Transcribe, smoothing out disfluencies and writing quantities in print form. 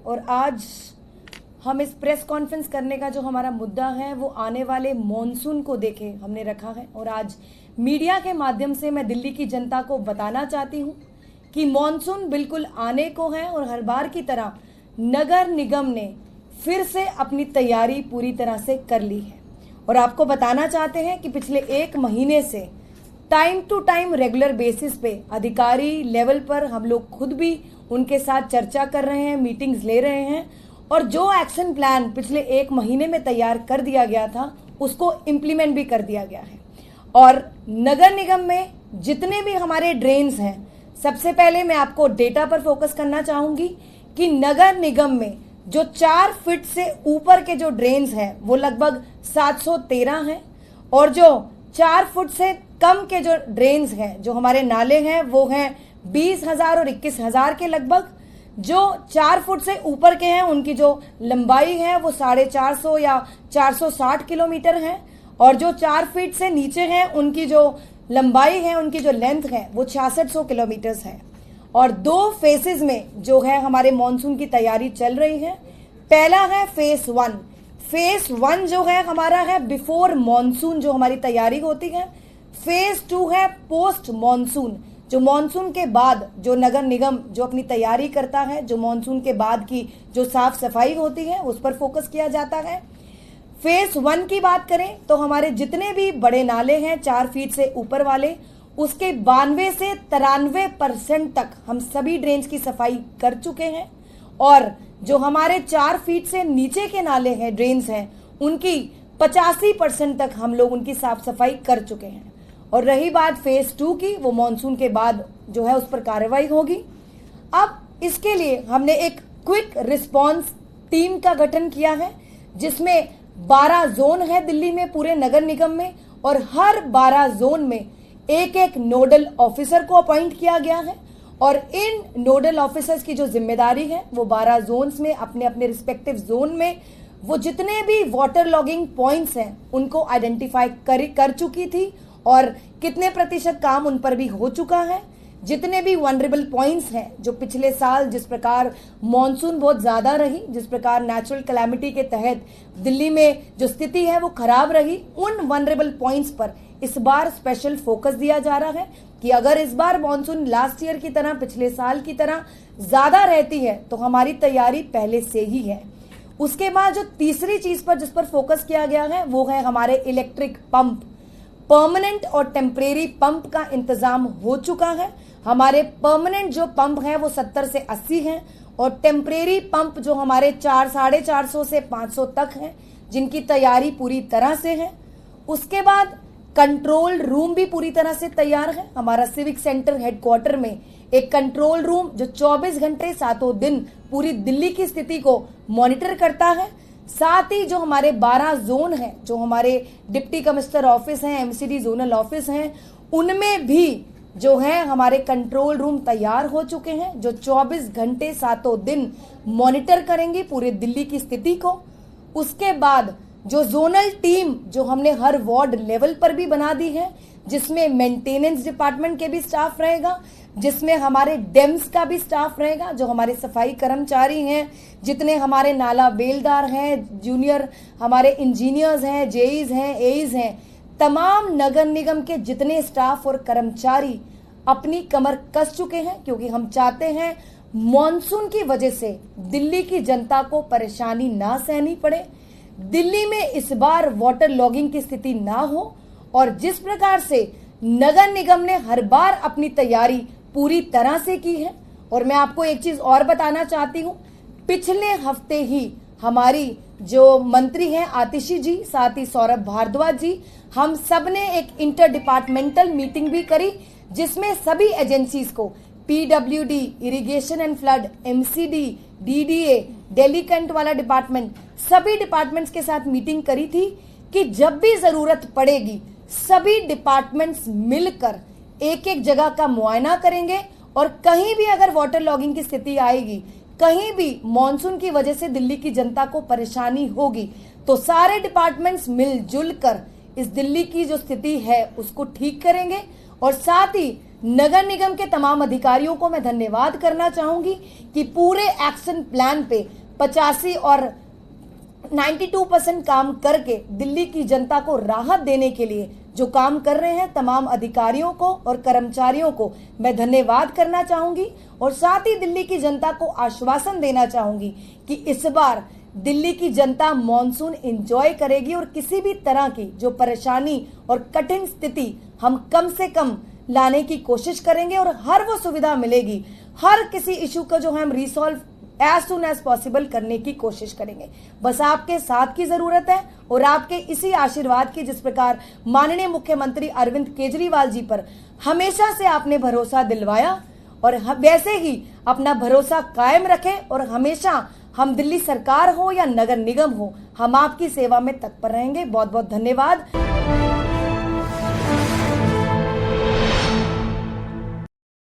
और आज हम इस प्रेस कॉन्फ्रेंस करने का जो हमारा मुद्दा है वो आने वाले मॉनसून को देखे हमने रखा है। और आज मीडिया के माध्यम से मैं दिल्ली की जनता को बताना चाहती हूँ कि मॉनसून बिल्कुल आने को है और हर बार की तरह नगर निगम ने फिर से अपनी तैयारी पूरी तरह से कर ली है। और आपको बताना चाहते हैं कि पिछले 1 महीने से time to time regular basis पे अधिकारी लेवल पर हम लोग खुद भी उनके साथ चर्चा कर रहे हैं, मीटिंग्स ले रहे हैं और जो एक्शन प्लान पिछले 1 महीने में तैयार कर दिया गया था उसको इम्प्लीमेंट भी कर दिया गया है। और नगर निगम में जितने भी हमारे ड्रेन्स हैं, सबसे पहले मैं आपको डेटा पर फोकस करना चाहूंगी कि नगर निगम में जो 4 फीट से ऊपर के जो ड्रेन्स हैं वो लगभग 713 हैं और जो 4 फुट से कम के जो ड्रेन्स हैं, जो हमारे नाले हैं, वो हैं 20,000 और 21,000 के लगभग। जो 4 फुट से ऊपर के हैं उनकी जो लंबाई है वो 450 या 460 किलोमीटर है और जो 4 फीट से नीचे हैं उनकी जो लंबाई है, उनकी जो लेंथ है वो 6600 किलोमीटर है। और 2 फेसेस में जो है हमारे मॉनसून की तैयारी चल रही है। पहला है फेस 1। फेस 1 जो है हमारा है बिफोर मॉनसून जो हमारी तैयारी होती है। फेस 2 है पोस्ट मॉनसून, जो मॉनसून के बाद जो नगर निगम जो अपनी तैयारी करता है, जो मॉनसून के बाद की जो साफ सफाई होती है उस पर फोकस किया जाता है। फेस 1 की बात करें तो हमारे जितने भी बड़े नाले हैं 4 फीट से ऊपर वाले, उसके 92 से 93% तक हम सभी ड्रेन्स की सफाई कर चुके हैं। और जो हमारे 4 फीट से नीचे के नाले हैं, ड्रेन्स हैं, उनकी 85% तक हम लोग उनकी साफ सफाई कर चुके हैं। और रही बात फेज 2 की, वो मॉनसून के बाद जो है उस पर कार्रवाई होगी। अब इसके लिए हमने एक क्विक रिस्पांस टीम का गठन किया है जिसमें 12 जोन है दिल्ली में पूरे नगर निगम में और हर 12 जोन में एक नोडल ऑफिसर को अपॉइंट किया गया है। और इन नोडल ऑफिसर्स की जो जिम्मेदारी है वो 12 जोन्स में अपने अपने रिस्पेक्टिव जोन में वो जितने भी वाटर लॉगिंग पॉइंट्स हैं उनको आइडेंटिफाई कर चुकी थी और कितने प्रतिशत काम उन पर भी हो चुका है। जितने भी वनरेबल पॉइंट्स हैं, जो पिछले साल जिस प्रकार मॉनसून बहुत ज्यादा रही, जिस प्रकार नेचुरल कैलामिटी के तहत दिल्ली में जो स्थिति है वो खराब रही, उन वनरेबल पॉइंट्स पर इस बार स्पेशल फोकस दिया जा रहा है कि अगर इस बार मॉनसून लास्ट ईयर की तरह, पिछले साल की तरह ज्यादा रहती है तो हमारी तैयारी पहले से ही है। उसके बाद जो तीसरी चीज पर जिस पर फोकस किया गया है वो है हमारे इलेक्ट्रिक पंप। परमानेंट और टेम्परेरी पंप का इंतजाम हो चुका है। हमारे परमानेंट जो पंप हैं वो 70 से 80 हैं और टेम्परेरी पंप जो हमारे 450 से 500 तक हैं, जिनकी तैयारी पूरी तरह से है। उसके बाद कंट्रोल रूम भी पूरी तरह से तैयार है। हमारा सिविक सेंटर हेडक्वार्टर में एक कंट्रोल रूम जो 24 घंटे 7 दिन पूरी दिल्ली की स्थिति को मॉनिटर करता है। साथ ही जो हमारे 12 जोन हैं, जो हमारे डिप्टी कमिश्नर ऑफिस हैं, एमसीडी जोनल ऑफिस हैं, उनमें भी जो है हमारे कंट्रोल रूम तैयार हो चुके हैं जो 24 घंटे 7 दिन मॉनिटर करेंगे पूरे दिल्ली की स्थिति को। उसके बाद जो जोनल टीम जो हमने हर वार्ड लेवल पर भी बना दी है, जिसमें मेंटेनेंस डिपार्टमेंट के भी स्टाफ रहेगा, जिसमें हमारे डेम्स का भी स्टाफ रहेगा, जो हमारे सफाई कर्मचारी हैं, जितने हमारे नाला बेलदार हैं, जूनियर हमारे इंजीनियर्स हैं, जेईज हैं, एईज हैं, तमाम नगर निगम के जितने स्टाफ और कर्मचारी अपनी कमर कस चुके हैं क्योंकि हम चाहते हैं मॉनसून की वजह से दिल्ली की जनता को परेशानी ना सहनी पड़े, दिल्ली में इस बार वाटर लॉगिंग की स्थिति ना हो। और जिस प्रकार से नगर निगम ने हर बार अपनी तैयारी पूरी तरह से की है। और मैं आपको एक चीज और बताना चाहती हूँ, पिछले हफ्ते ही हमारी जो मंत्री हैं आतिशी जी, साथ ही सौरभ भारद्वाज जी, हम सब ने एक इंटर डिपार्टमेंटल मीटिंग भी करी जिसमें सभी एजेंसीज को, PWD, irrigation and flood, MCD, DDA, Delhi cantt वाला डिपार्टमेंट, सभी डिपार्टमेंट्स के साथ मीटिंग करी थी कि जब भी जरूरत पड़ेगी सभी डिपार्टमेंट्स मिलकर एक जगह का मुआयना करेंगे और कहीं भी अगर वाटर लॉगिंग की स्थिति आएगी, कहीं भी मॉनसून की वजह से दिल्ली की जनता को परेशानी होगी, तो सारे डिपार्टमेंट्स मिलजुल कर इस दिल्ली की जो स्थिति है उसको ठीक करेंगे। और साथ ही नगर निगम के तमाम अधिकारियों को मैं धन्यवाद करना चाहूंगी कि पूरे एक्शन प्लान पे 85 और 92% काम करके दिल्ली की जनता को राहत देने के लिए जो काम कर रहे हैं तमाम अधिकारियों को और कर्मचारियों को मैं धन्यवाद करना चाहूंगी। और साथ ही दिल्ली की जनता को आश्वासन देना चाहूंगी कि इस बार दिल्ली की जनता मॉनसून एंजॉय करेगी और किसी भी तरह की जो परेशानी और कठिन स्थिति हम कम से कम लाने की कोशिश करेंगे और हर वो सुविधा मिलेगी, हर किसी इशू को जो हम resolve as soon as possible करने की कोशिश करेंगे। बस आपके साथ की जरूरत है और आपके इसी आशीर्वाद की, जिस प्रकार माननीय मुख्यमंत्री अरविंद केजरीवाल जी पर हमेशा से आपने भरोसा दिलवाया और वैसे ही अपना भरोसा कायम रखें और हमेशा हम दिल्ली सरकार हो या नगर निगम हो, हम आपकी सेवा में तत्पर रहेंगे। बहुत बहुत धन्यवाद।